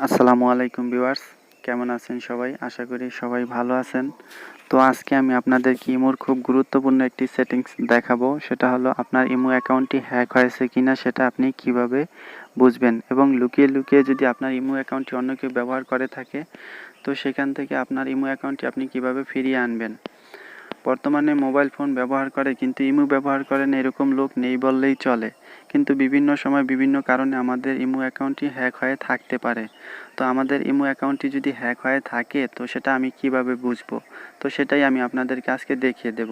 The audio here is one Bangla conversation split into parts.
আসসালামু আলাইকুম ভিউয়ার্স, কেমন আছেন সবাই? আশা করি সবাই ভালো আছেন। তো আজকে আমি আপনাদেরকে ইমোর খুব গুরুত্বপূর্ণ একটি সেটিংস দেখাবো। সেটা হলো আপনার ইমো অ্যাকাউন্টটি হ্যাক হয়েছে কিনা সেটা আপনি কিভাবে বুঝবেন, এবং লুকিয়ে লুকিয়ে যদি আপনার ইমো অ্যাকাউন্টটি অন্য কেউ ব্যবহার করে থাকে তো সেখান থেকে আপনার ইমো অ্যাকাউন্টটি আপনি কিভাবে ফিরিয়ে আনবেন। বর্তমানে মোবাইল ফোন ব্যবহার করে কিন্তু ইমো ব্যবহার করে না এরকম লোক নেই বললেই চলে। কিন্তু বিভিন্ন সময় বিভিন্ন কারণে আমাদের ইমো অ্যাকাউন্টটি হ্যাক হয়ে থাকতে পারে। তো আমাদের ইমো অ্যাকাউন্টটি যদি হ্যাক হয়ে থাকে তো সেটা আমি কিভাবে বুঝবো, তো সেটাই আমি আপনাদেরকে আজকে দেখিয়ে দেব।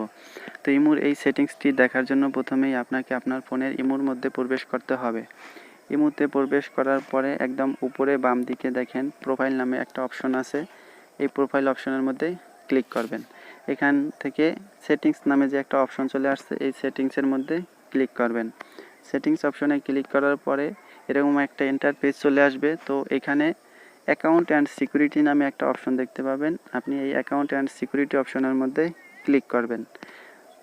তো ইমোর এই সেটিংসটি দেখার জন্য প্রথমেই আপনাকে আপনার ফোনের ইমোর মধ্যে প্রবেশ করতে হবে। ইমোতে প্রবেশ করার পরে একদম উপরে বাম দিকে দেখেন প্রোফাইল নামে একটা অপশন আছে। এই প্রোফাইল অপশনের মধ্যে ক্লিক করবেন। এখান থেকে সেটিংস নামে যে একটা অপশন চলে আসছে, এই সেটিংসের মধ্যে ক্লিক করবেন। সেটিংস অপশনে ক্লিক করার পরে এরকম একটা ইন্টারফেস চলে আসবে। তো এখানে অ্যাকাউন্ট অ্যান্ড সিকিউরিটি নামে একটা অপশন দেখতে পাবেন। আপনি এই অ্যাকাউন্ট অ্যান্ড সিকিউরিটি অপশনের মধ্যে ক্লিক করবেন।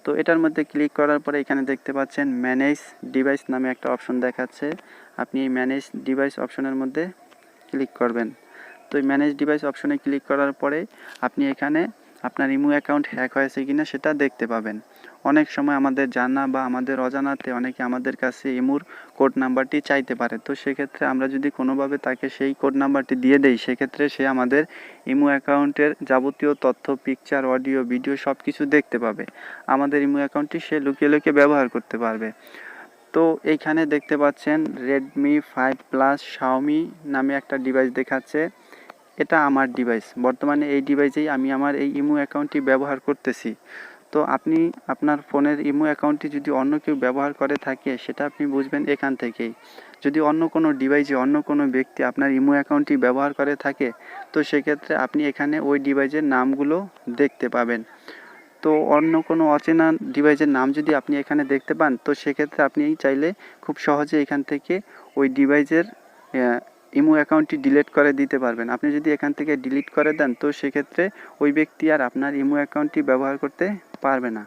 তো এটার মধ্যে ক্লিক করার পরে এখানে দেখতে পাচ্ছেন ম্যানেজ ডিভাইস নামে একটা অপশন দেখাচ্ছে। আপনি এই ম্যানেজ ডিভাইস অপশনের মধ্যে ক্লিক করবেন। তো এই ম্যানেজ ডিভাইস অপশনে ক্লিক করার পরে আপনি এখানে আপনার ইমো অ্যাকাউন্ট হ্যাক হয়েছে কিনা সেটা দেখতে পাবেন। অনেক সময় আমাদের জানা বা আমাদের অজানাতে অনেকে আমাদের কাছে ইমোর কোড নাম্বারটি চাইতে পারে। তো সেক্ষেত্রে আমরা যদি কোনোভাবে তাকে সেই কোড নাম্বারটি দিয়ে দেই সেক্ষেত্রে সে আমাদের ইমো অ্যাকাউন্টের যাবতীয় তথ্য, পিকচার, অডিও, ভিডিও সব কিছু দেখতে পাবে। আমাদের ইমো অ্যাকাউন্টটি সে লুকিয়ে লুকিয়ে ব্যবহার করতে পারবে। তো এইখানে দেখতে পাচ্ছেন রেডমি 5 প্লাস শাওমি নামে একটা ডিভাইস দেখাচ্ছে। এটা আমার ডিভাইস। বর্তমানে এই ডিভাইসেই আমি আমার এই ইমো অ্যাকাউন্টটি ব্যবহার করতেছি। তো আপনি আপনার ফোনের ইমো অ্যাকাউন্টটি যদি অন্য কেউ ব্যবহার করে থাকে সেটা আপনি বুঝবেন এখান থেকেই। যদি অন্য কোনো ডিভাইসে অন্য কোনো ব্যক্তি আপনার ইমো অ্যাকাউন্টটি ব্যবহার করে থাকে তো সেক্ষেত্রে আপনি এখানে ওই ডিভাইসের নামগুলো দেখতে পাবেন। তো অন্য কোনো অচেনা ডিভাইসের নাম যদি আপনি এখানে দেখতে পান তো সেক্ষেত্রে আপনি চাইলে খুব সহজে এখান থেকে ওই ডিভাইসের ইমো অ্যাকাউন্টটি ডিলিট করে দিতে পারবেন। আপনি যদি এখান থেকে ডিলিট করে দেন তো সেক্ষেত্রে ওই ব্যক্তি আর আপনার ইমো অ্যাকাউন্টটি ব্যবহার করতে পারবে না।